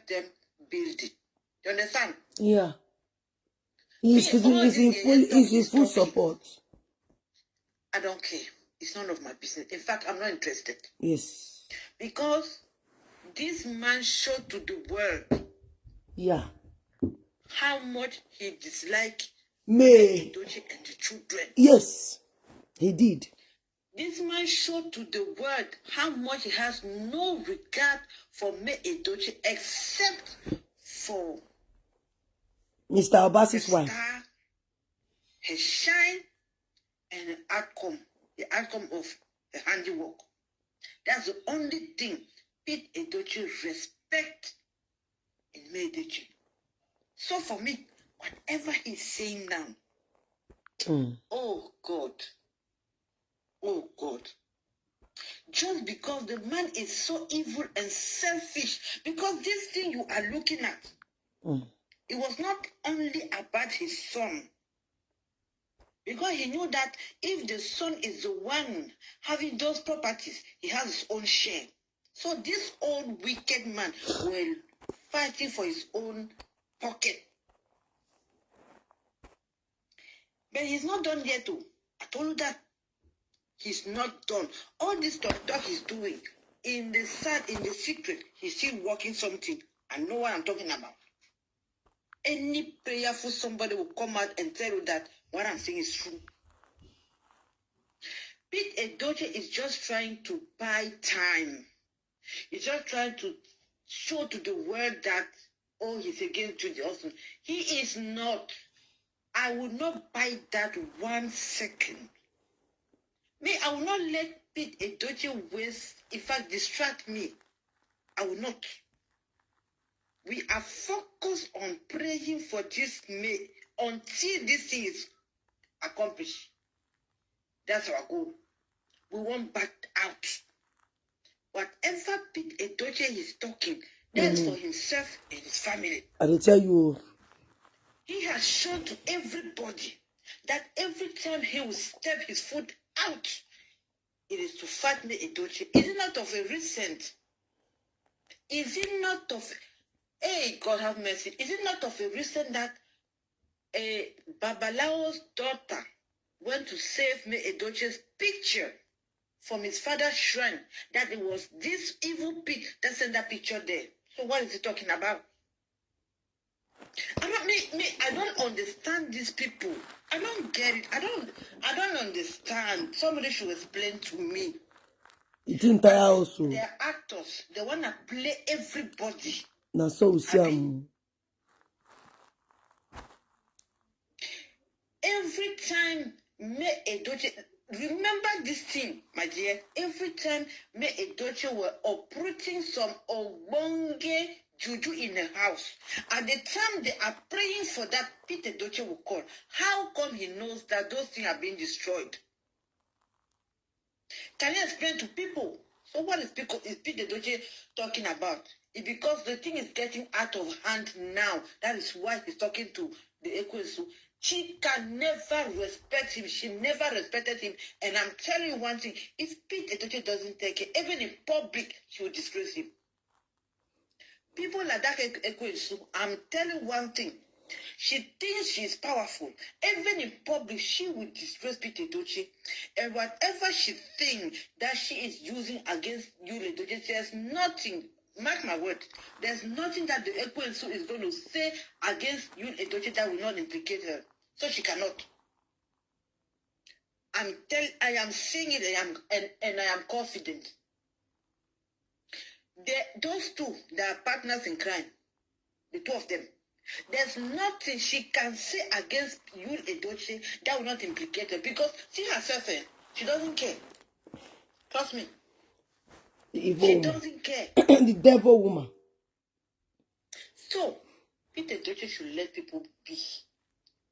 help them build it. You understand? Yeah. He's in full support. I don't care. It's none of my business. In fact, I'm not interested. Yes. Because this man showed to the world how much he disliked Mayyuledochie and the children. Yes, he did. This man showed to the world how much he has no regard for Mayyuledochie except for Mr. Obasi's wife. Star, her shine, and the outcome of the handiwork. That's the only thing Edochie respect in Mayyuledochie. So for me, whatever he's saying now, oh God, just because the man is so evil and selfish, because this thing you are looking at, it was not only about his son, because he knew that if the son is the one having those properties, he has his own share. So this old wicked man will fighting for his own pocket. But he's not done yet too. I told you that he's not done. All this talk he's doing in the secret, he's still working something. I know what I'm talking about. Any prayerful somebody will come out and tell you that what I'm saying is true. Edochie is just trying to buy time. He's just trying to show to the world that, oh, he's against Judy Austin. He is not. I will not buy that 1 second. I will not let Edochie waste, in fact, distract me. I will not. We are focused on praying for this May until this thing is accomplished. That's our goal. We won't back out. Whatever Edochie is talking, that's for himself and his family. I will tell you. He has shown to everybody that every time he will step his foot out, it is to fight Edochie. Is it not of a recent? Is it not of, hey, God have mercy, is it not of a recent that a Babalao's daughter went to save Edochie's picture from his father's shrine, that it was this evil pig that sent that picture there? So what is he talking about? I don't understand these people. I don't get it. I don't understand. Somebody should explain to me. It didn't tire also. They're actors. They want to play everybody. Now so we see every time Edochie, remember this thing, my dear. Every time Edochie were uprooting some obonge juju in the house, at the time they are praying for that, Edochie will call. How come he knows that those things are being destroyed? Can you explain to people? So what is Edochie talking about? It's because the thing is getting out of hand now. That is why he's talking to the Ekwesu. She can never respect him. She never respected him. And I'm telling you one thing. If Edochie doesn't take it, even in public, she will disgrace him. People like that Ekwesu, I'm telling you one thing. She thinks she's powerful. Even in public, she will disgrace Edochie. And whatever she thinks that she is using against Edochie, there's nothing, mark my word, there's nothing that the Ekwesu is going to say against Edochie that will not implicate her. So she cannot. I am saying it, and I am confident. Those two, they are partners in crime. The two of them. There's nothing she can say against Edochie that will not implicate her, because she herself, she doesn't care. Trust me. She doesn't care. The devil woman. So, Edochie should let people be.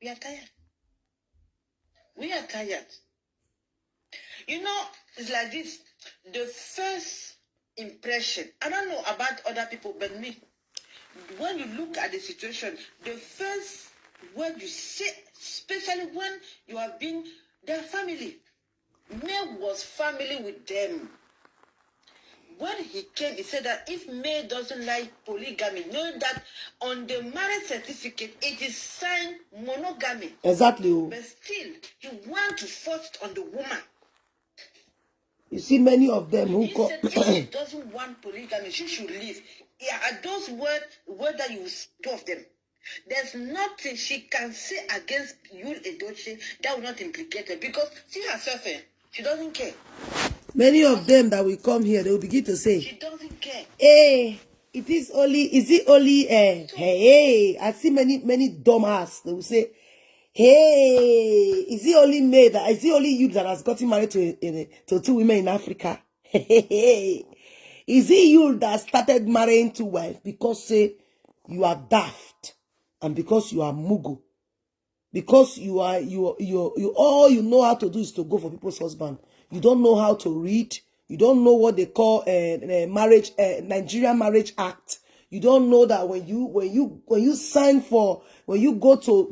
We are tired. We are tired. You know, it's like this. The first impression, I don't know about other people, but me, when you look at the situation, the first word you say, especially when you have been their family, May was family with them. when he came, he said that if May doesn't like polygamy, knowing that on the marriage certificate it is signed monogamy. Exactly. But still, he wants to force it on the woman. You see many of them who He said if she doesn't want polygamy, she should leave. Yeah, are those words that you two of them? There's nothing she can say against Edochie that will not implicate her, because she herself, she doesn't care. Many of them that will come here, they will begin to say, she doesn't care. Hey, is it only, hey, I see many dumbass. They will say, hey, is it only you that has gotten married to 2 women in Africa? Hey, is it you that started marrying 2 wives because say you are daft and because you are mugu? Because you all you know how to do is to go for people's husband. You don't know how to read. You don't know what they call marriage, Nigerian Marriage Act. You don't know that when you sign for, when you go to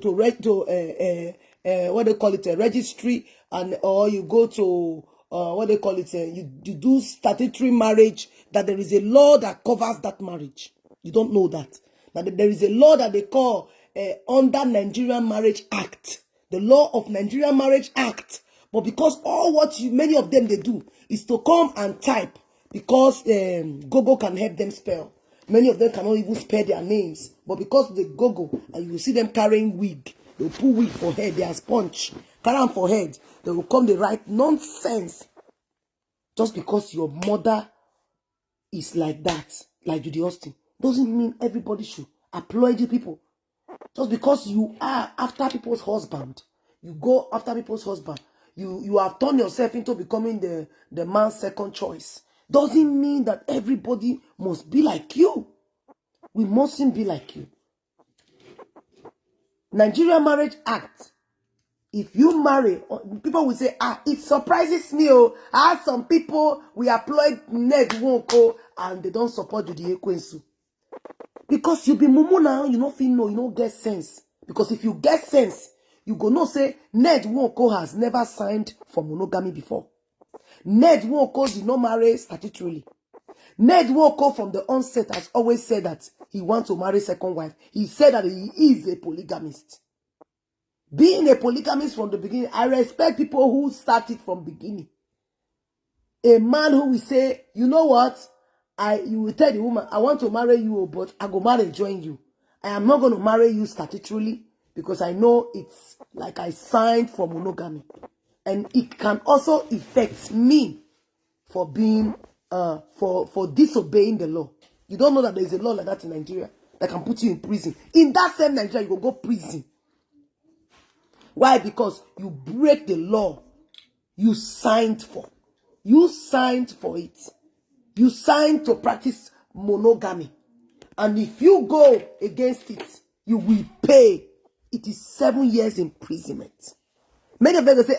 what they call it, a registry, and or you go to what they call it, you do statutory marriage, that there is a law that covers that marriage. You don't know that. That there is a law that they call under Nigerian Marriage Act, the law of Nigerian Marriage Act. But because all what many of them they do is to come and type, because Google can help them spell. Many of them cannot even spell their names, but because they Google, and you will see them carrying wig, they will put wig for head, they are sponge, carry them for head, they will come, they write nonsense. Just because your mother is like that, like Judy Austin, doesn't mean everybody should applaud you people. Just because you are after people's husband, you go after people's husband, you have turned yourself into becoming the man's second choice, doesn't mean that everybody must be like you. We mustn't be like you. Nigerian Marriage Act, if you marry, people will say, it surprises me. I have some people, we applaud Ned Nwoko and they don't support Judy Ekwensu. Because you be mumu now, you don't feel no, you don't get sense. Because if you get sense, you go no say, Ned Nwoko has never signed for monogamy before. Ned Nwoko did not marry statutorily. Ned Nwoko from the onset has always said that he wants to marry second wife. He said that he is a polygamist. Being a polygamist from the beginning, I respect people who started from beginning. A man who will say, you know what? You will tell the woman, I want to marry you, but I go marry join you. I am not going to marry you statutorily because I know it's like I signed for monogamy. And it can also affect me for being, for disobeying the law. You don't know that there is a law like that in Nigeria that can put you in prison. In that same Nigeria, you go prison. Why? Because you break the law you signed for. You signed for it. You signed to practice monogamy. And if you go against it, you will pay. It is 7 years imprisonment. Many of them will say,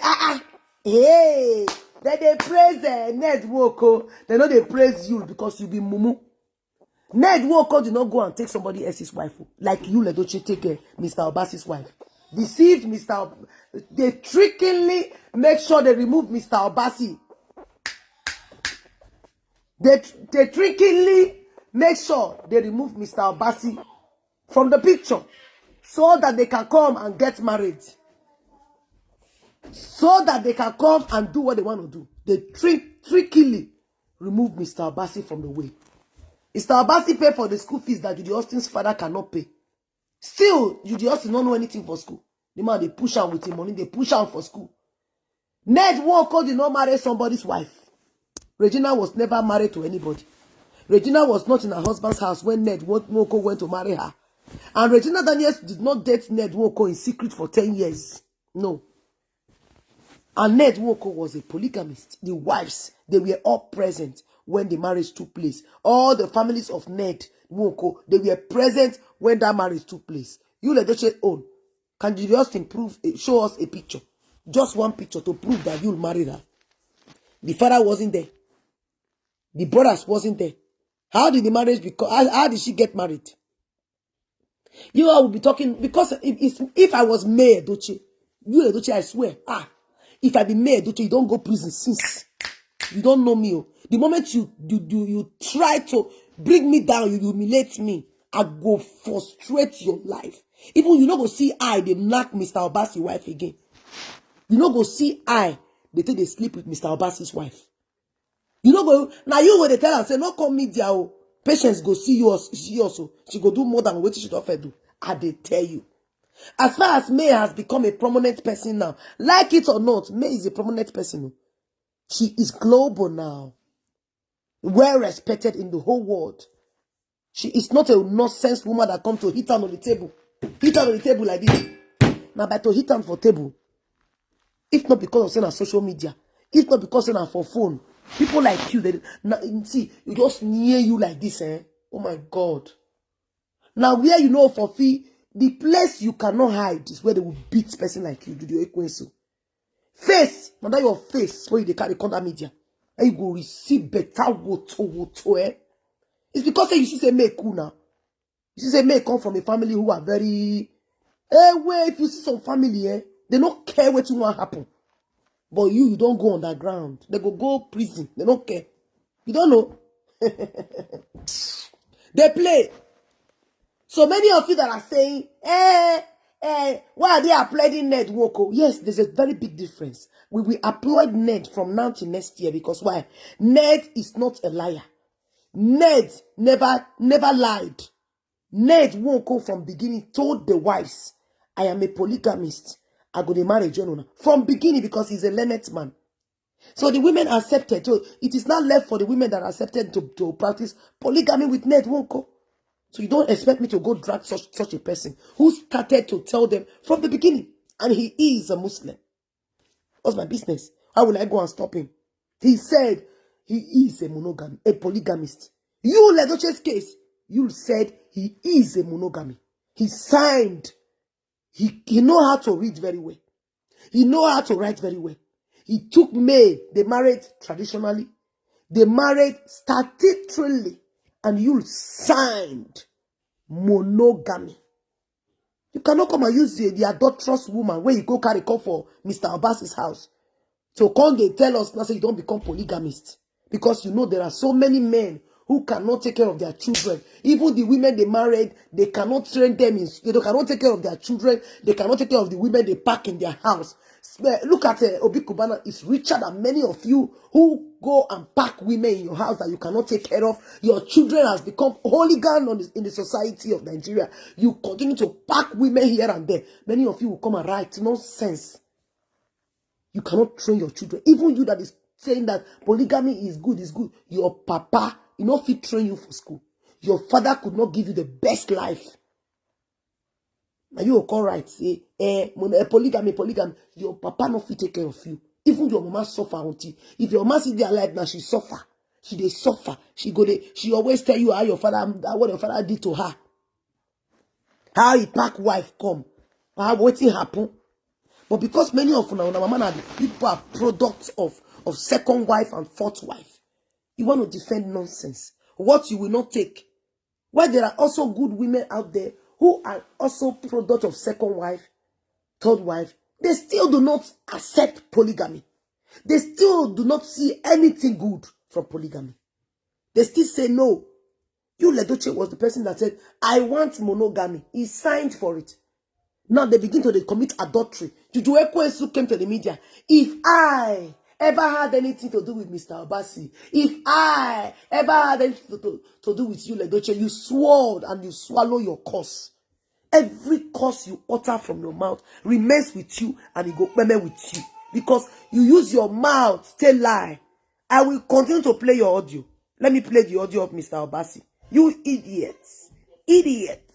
hey, they praise Ned Nwoko. They know they praise you because you be mumu. Ned Nwoko did not go and take somebody else's wife. Like Mayyuledochie take Mr. Obasi's wife. Deceived Mr. They trickingly make sure they remove Mr. Obasi. They trickingly make sure they remove Mr. Obasi from the picture so that they can come and get married. So that they can come and do what they want to do. They trickingly remove Mr. Obasi from the way. Mr. Obasi paid for the school fees that Judy Austin's father cannot pay. Still, Judy Austin don't know anything for school. The man, they push out with him money, they push out for school. Ned Nwoko did not marry somebody's wife. Regina was never married to anybody. Regina was not in her husband's house when Ned Nwoko went to marry her. And Regina Daniels did not date Ned Nwoko in secret for 10 years. No. And Ned Nwoko was a polygamist. The wives, they were all present when the marriage took place. All the families of Ned Nwoko, they were present when that marriage took place. Mayyuledochie own. Can you just show us a picture? Just one picture to prove that you'll marry her. The father wasn't there. The brothers wasn't there. How did the marriage become? How did she get married? You all will be talking, because if I was Mayyuledochie, I swear, if I be Mayyuledochie, you don't go prison since. You don't know me. The moment you try to bring me down, you humiliate me, I go frustrate your life. Even you no go see they knock Mr. Obasi wife again. You no go see they take they sleep with Mr. Obasi's wife. You no go now you when they tell her say no come media patience go see you also. She go do more than what she don't do. They tell you. As far as May has become a prominent person now, like it or not, May is a prominent person. She is global now, well respected in the whole world. She is not a nonsense woman that come to hit her on the table. Hit her on the table like this. Now, by to hit her for table, if not because of saying on social media, if not because of saying for phone, people like you, they see, you just near you like this, eh? Oh my God. Now, where you know for fee, the place you cannot hide is where they will beat person like you, Judy Austin. Face, now that your face, where they carry contact media, and you go receive better woto, eh? It's because you see say May cool now. You see say May come from a family who are very, if you see some family, they don't care what you want happen. But you don't go underground. They go prison. They don't care. You don't know. They play. So many of you that are saying, why are they applauding Ned Woko? Yes, there's a very big difference. We will applaud Ned from now to next year because why? Ned is not a liar. Ned never lied. Ned Woko from beginning told the wives, I am a polygamist. I go to marry Jonah. From beginning because he's a learned man. So the women accepted. So it is not left for the women that accepted to practice polygamy with Ned Woko. So you don't expect me to go drag such a person who started to tell them from the beginning. And he is a Muslim. What's my business? How will I go and stop him? He said he is a polygamist. You, Edochie's case, you said he is a monogamy. He signed. He know how to read very well. He know how to write very well. He took May. They married traditionally. They married statutorily. And you signed monogamy. You cannot come and use the adulterous woman when you go carry call for Mr. Abbas's house. So come they tell us now say you don't become polygamist. Because you know there are so many men who cannot take care of their children. Even the women they married, they cannot train them. They cannot take care of their children. They cannot take care of the women they pack in their house. Look at Obi Kubana. Is richer than many of you who go and pack women in your house that you cannot take care of. Your children has become hooligan in the society of Nigeria. You continue to pack women here and there. Many of you will come and write nonsense. You cannot train your children. Even you that is saying that polygamy is good. Your papa, fit train you for school. Your father could not give you the best life. Now you will call right, say, polygamy. Your papa not fit take care of you. Even your mama suffer until if your mama see their life now, she suffer. She suffer. She always tell you how what your father did to her. How he pack wife come. How what happen. But because many of our mama people are products of second wife and fourth wife, you want to defend nonsense. What you will not take. While there are also good women out there who are also product of second wife, third wife, they still do not accept polygamy. They still do not see anything good from polygamy. They still say no. Mayyuledochie was the person that said, I want monogamy. He signed for it. Now they begin to commit adultery. Judy Austin came to the media. If I ever had anything to do with Mr. Obasi, if I ever had anything to do with Mayyuledochie, you swore and you swallow your curse. Every curse you utter from your mouth remains with you and it go permanent with you. Because you use your mouth to lie. I will continue to play your audio. Let me play the audio of Mr. Obasi. You idiots. Idiots.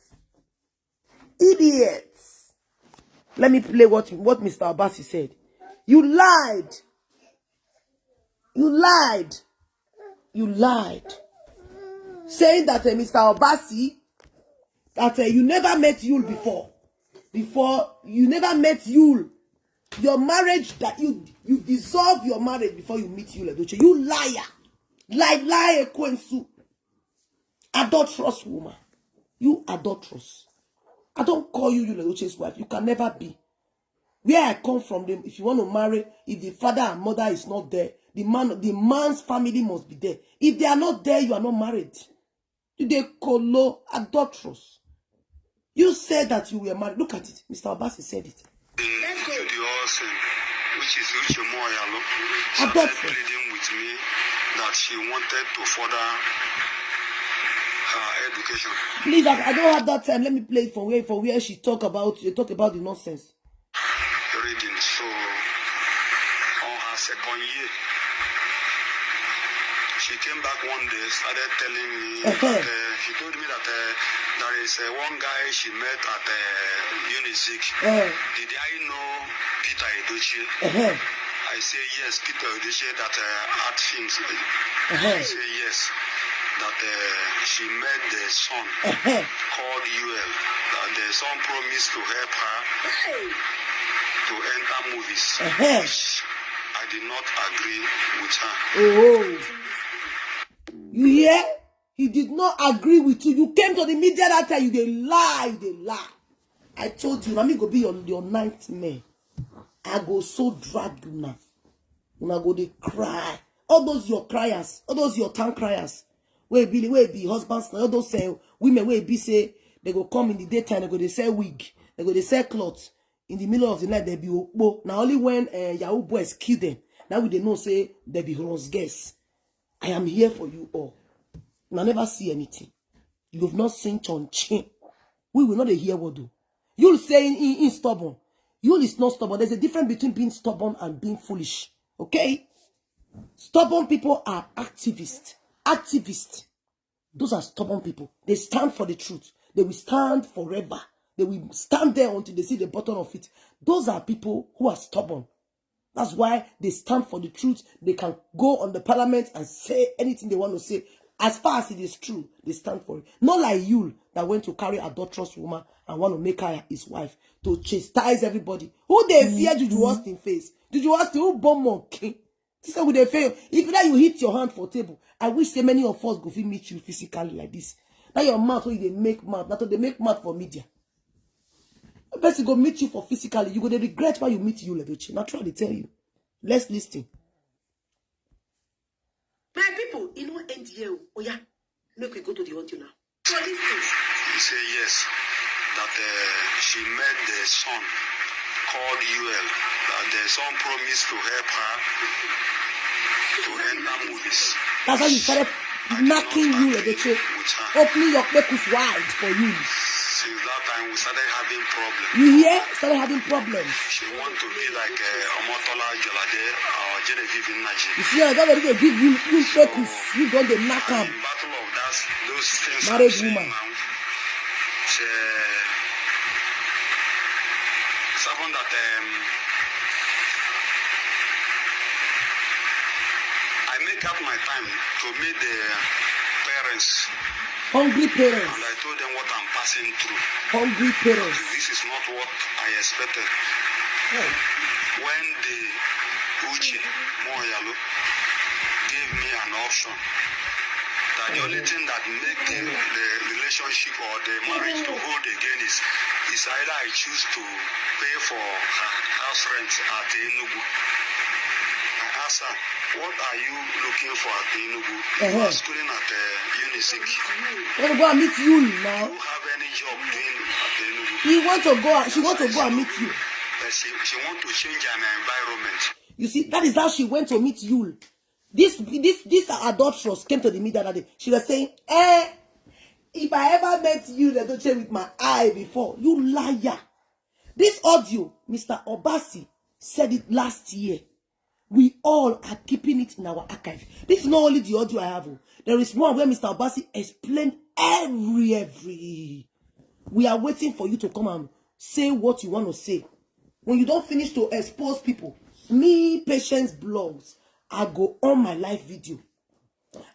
Idiots. Let me play what Mr. Obasi said. You lied. You lied. You lied. Saying that Mr. Obasi, that you never met Yul before. You never met Yul. Your marriage, that you dissolve your marriage before you meet Mayyuledochie. You liar. Lie, Ekwensu. Adulterous woman. You adulterous. I don't call you Mayyuledochie's wife. You can never be. Where I come from, them, if you want to marry, if the father and mother is not there, The man's family must be there. If they are not there, you are not married. They colo adulterous. You said that you were married. Look at it. Mr. Abbasi said it. Judy Austin, which is Mayyuledochie, started Adulterous. pleading with me that she wanted to further her education. Please, I don't have that time. Let me play it for where she talk about the nonsense. Reading. So on her second year, she came back one day, started telling me that she told me that there is one guy she met at Unizik. Did I know Peter Edochie? I say yes, Peter Edochie that art films. I say yes, that she met the son called UL. That the son promised to help her to enter movies, which I did not agree with her. Oh. You hear? He did not agree with you. You came to the media that time. They lie. I told you, let me go be your nightmare. I go so drag you now. When I go they cry. All those your criers, all those your town criers. Where be husbands, all those women where be say they go come in the daytime, they go they sell wig, they go they sell clothes. In the middle of the night, they be okpo. Now only when Yahoo boys kill them. Now we they know say they be horse guests. I am here for you all. I never see anything. You have not seen Chon-Chin. We will not hear what do. You'll say in stubborn. You is not stubborn. There's a difference between being stubborn and being foolish. Okay? Stubborn people are activists. Activists. Those are stubborn people. They stand for the truth. They will stand forever. They will stand there until they see the bottom of it. Those are people who are stubborn. That's why they stand for the truth. They can go on the parliament and say anything they want to say. As far as it is true, they stand for it. Not like you that went to carry a adulterous woman and want to make her his wife to chastise everybody. Who they fear Judy Austin face? Judy Austin who bomb monkey. This is who they fear. If now you hit your hand for table, I wish so many of us go meet you physically like this. Now your mouth when they make mouth, not they make mouth for media. The person go meet you for physically, you go to regret why you meet Mayyuledochie. Not try to tell you. Let's listen. My people, you know, NDA. Oh yeah, make we go to the audio now. So listen. He said yes, that she met the son called UL. That the son promised to help her to enter movies. That's how you started knocking Mayyuledochie, opening your pekus wide for you. Since that time, we started having problems. You hear? Started having problems. She want to be like Omotola Jolade or Genevieve Naji. You see, I don't want to give you pekus. You don't the knock In him. battle of those things Married I'm saying woman. now, it's happened that I make up my time to meet the parents. Hungry parents. And I told them what I'm passing through. Hungry parents. This is not what I expected. Oh. When the Uche Mayyuledochie gave me an option, that the only thing that make the relationship or the marriage to hold again is either I choose to pay for her house rent at Enugu. I asked her, what are you looking for at Enugu? You are schooling at Unizik. I want to go and meet you now. Do you have any job doing at Enugu? She wants to go and meet you. But she want to change an environment. You see, that is how she went to meet you. This adulteress came to the media that day. She was saying, if I ever met you, Edochie with my eye before, you liar. This audio, Mr. Obasi said it last year. We all are keeping it in our archive. This is not only the audio I have. There is one where Mr. Obasi explained every. We are waiting for you to come and say what you want to say. When you don't finish to expose people, me, Patience Blogs, I go on my live video.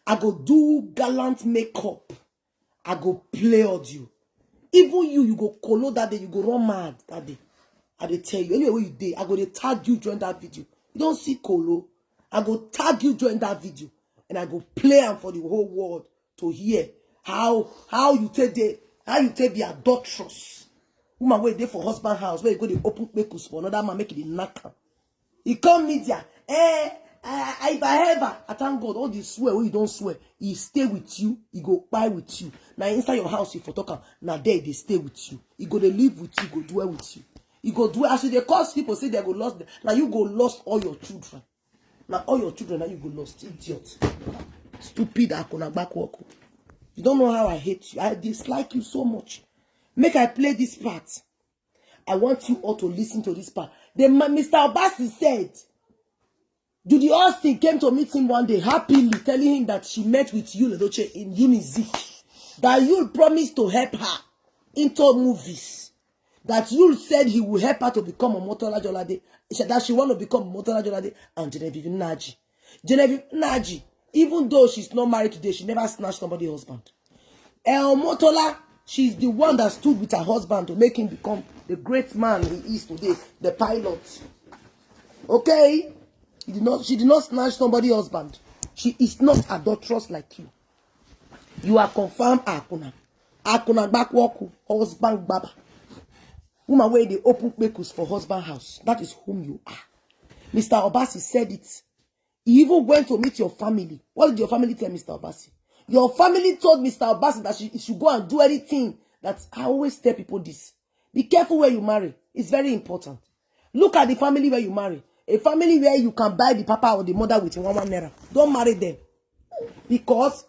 I go do gallant makeup. I go play audio. Even you go colo that day, you go run mad that day. I dey tell you, anyway you dey, I go dey tag you during that video. You don't see colo. I go tag you during that video. And I go play am for the whole world to hear how you take the adulterous. Woman wait there for husband house, where you go to open pekus for another man, make it a knacker. He come media. if I ever, I thank God, all the swear when you don't swear, he stay with you, he go buy with you. Now inside your house, if you talk, now there they stay with you. He go they live with you, go dwell with you. He go dwell. Actually, they cause people say they go lost. Now you go lost all your children. Now all your children, now you go lost. Idiot. Stupid akuna backwalk. You don't know how I hate you. I dislike you so much. Make I play this part. I want you all to listen to this part. Mr. Obasi said, Judy Austin came to meet him one day happily, telling him that she met with Mayyuledochie in Unizik. That Yul promised to help her into movies. That Yul said he will help her to become a Motola Jolade. That she want to become Motola Jolade and Genevieve Naji. Genevieve Naji, even though she's not married today, she never snatched somebody's husband. Motola, she's the one that stood with her husband to make him become the great man he is today, the pilot. Okay? She did not snatch somebody's husband. She is not adulterous like you. You are confirmed Akuna. Akuna backwaku, husband baba. Woman where they open bakers for husband house. That is whom you are. Mr. Obasi said it. He even went to meet your family. What did your family tell Mr. Obasi? Your family told Mr. Obasi that she should go and do anything. That I always tell people this. Be careful where you marry. It's very important. Look at the family where you marry. A family where you can buy the papa or the mother with 1 naira. Don't marry them. Because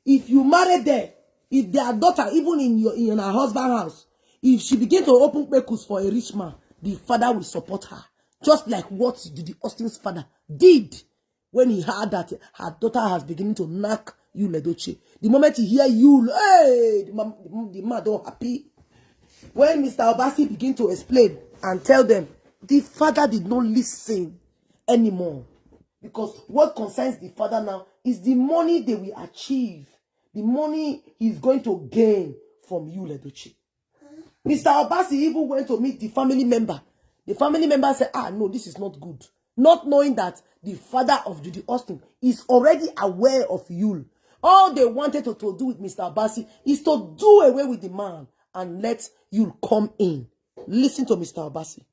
if you marry them, if their daughter, even in her husband's house, if she begin to open bakers for a rich man, the father will support her. Just like what Judy Austin's father did when he heard that her daughter has beginning to knock Mayyuledochie. The moment he hear you, hey, the man don't happy. When Mr. Obasi begin to explain and tell them, the father did not listen anymore. Because what concerns the father now is the money they will achieve. The money he's going to gain from Mayyuledochie. Mr. Obasi even went to meet the family member. The family member said, no, this is not good. Not knowing that the father of Judy Austin is already aware of Yul. All they wanted to do with Mr. Obasi is to do away with the man and let Yul come in. Listen to Mr. Obasi.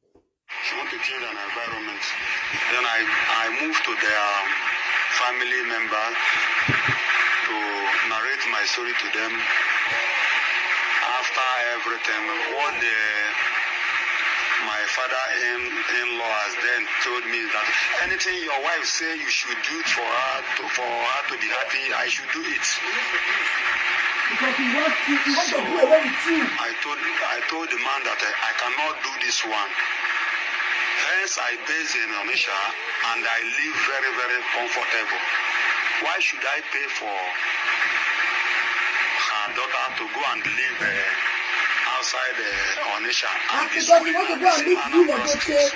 She want to change an environment. Then I moved to their family member to narrate my story to them. After everything, what my father-in-law has then told me that anything your wife say you should do for her to be happy, I should do it. Because he wants to do away with you. I told the man that I cannot do this one. Hence, I base in Onisha and I live very, very comfortable. Why should I pay for her daughter to go and live outside Onisha? Because he wants to go and meet Mayyuledochie.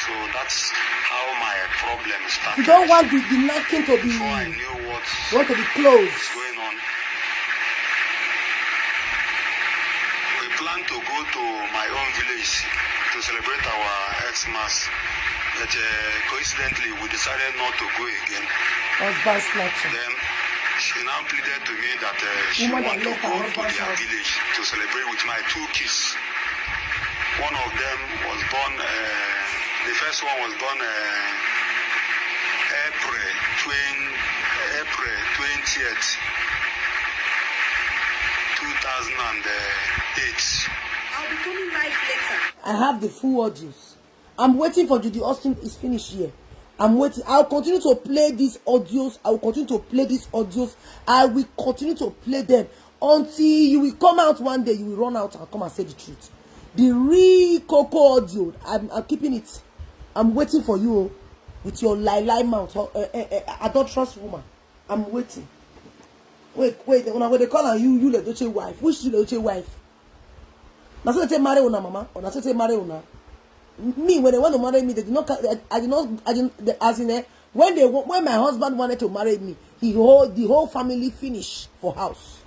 So that's how my problem started. You don't want the knocking to be. Before I knew what want to be closed. was going on. We plan to go to my own village to celebrate our Xmas, but coincidentally we decided not to go again. Then she now pleaded to me that she wanted to go to their village to celebrate with my 2 kids. One of them was born, the first one was born April 20th, 2008. I'll be coming live later. I have the full audios. I'm waiting for Judy Austin is finished here. I'm waiting. I'll continue to play these audios. I will continue to play these audios. I will continue to play them until you will come out one day. You will run out and come and say the truth. The real Coco audio, I'm keeping it. I'm waiting for you with your lie mouth, adulterous woman. I'm waiting. Wait. When they call her Mayyuledochie wife, which Mayyuledochie wife? Na so they marry una mama, or na so they marry una. Me, when they want to marry me, they did not. I did not. As in when my husband wanted to marry me, the whole family finished for house.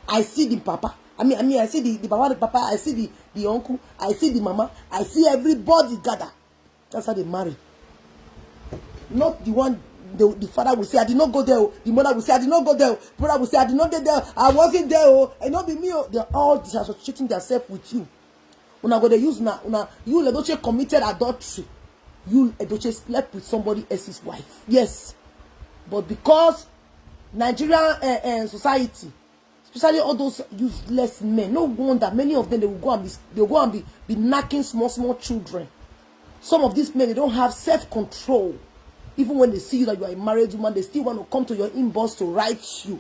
I see the papa. I mean, I see the papa. I see the uncle. I see the mama. I see everybody gather. That's how they marry. Not the one. The father will say, I did not go there. The mother will say, I did not go there. The brother will say, I did not get there. I wasn't there. And not be me. They're all disassociating themselves with you. When I go to use Mayyuledochie committed adultery. you, Edochie, slept with somebody else's wife. Yes. But because Nigerian society, especially all those useless men, no wonder many of them, they will go and be knacking small children. Some of these men, they don't have self-control. Even when they see you that you are a married woman, they still want to come to your inbox to write you.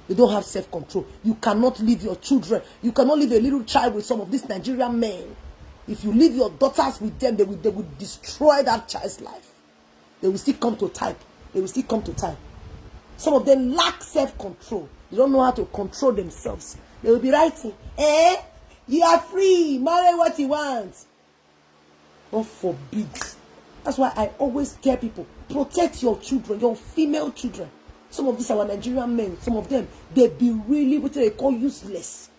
They don't have self-control. You cannot leave your children. You cannot leave a little child with some of these Nigerian men. If you leave your daughters with them, they will destroy that child's life. They will still come to type. They will still come to type. Some of them lack self-control. They don't know how to control themselves. They will be writing, you are free. Marry what you want. God forbid. That's why I always tell people, protect your children, your female children. Some of these are Nigerian men. Some of them, they be really what they call useless.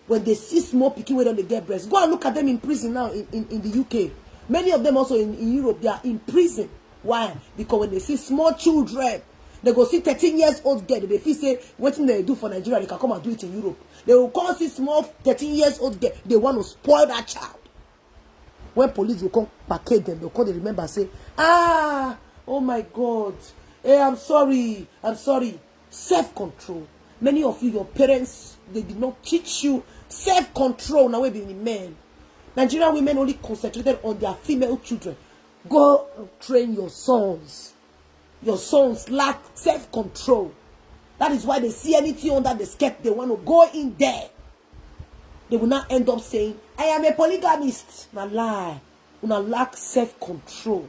When they see small pikin when they get breast, go and look at them in prison now in the UK. Many of them also in Europe, they are in prison. Why? Because when they see small children, they go see 13 years old girl. They feel say what they do for Nigeria, they can come and do it in Europe. They will call see small 13 years old girl. They want to spoil that child. When police will come package them, they'll call, they remember, say, oh my God, hey, I'm sorry. Self-control. Many of you, your parents, they did not teach you self-control. Now we're being men. Nigerian women only concentrated on their female children. Go and train your sons. Your sons lack self-control. That is why they see anything under the skirt, they want to go in there. They will not end up saying, I am a polygamist. Na lie. Una lack self-control.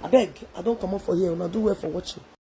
I beg, I don't come up for here. Una do well for watching.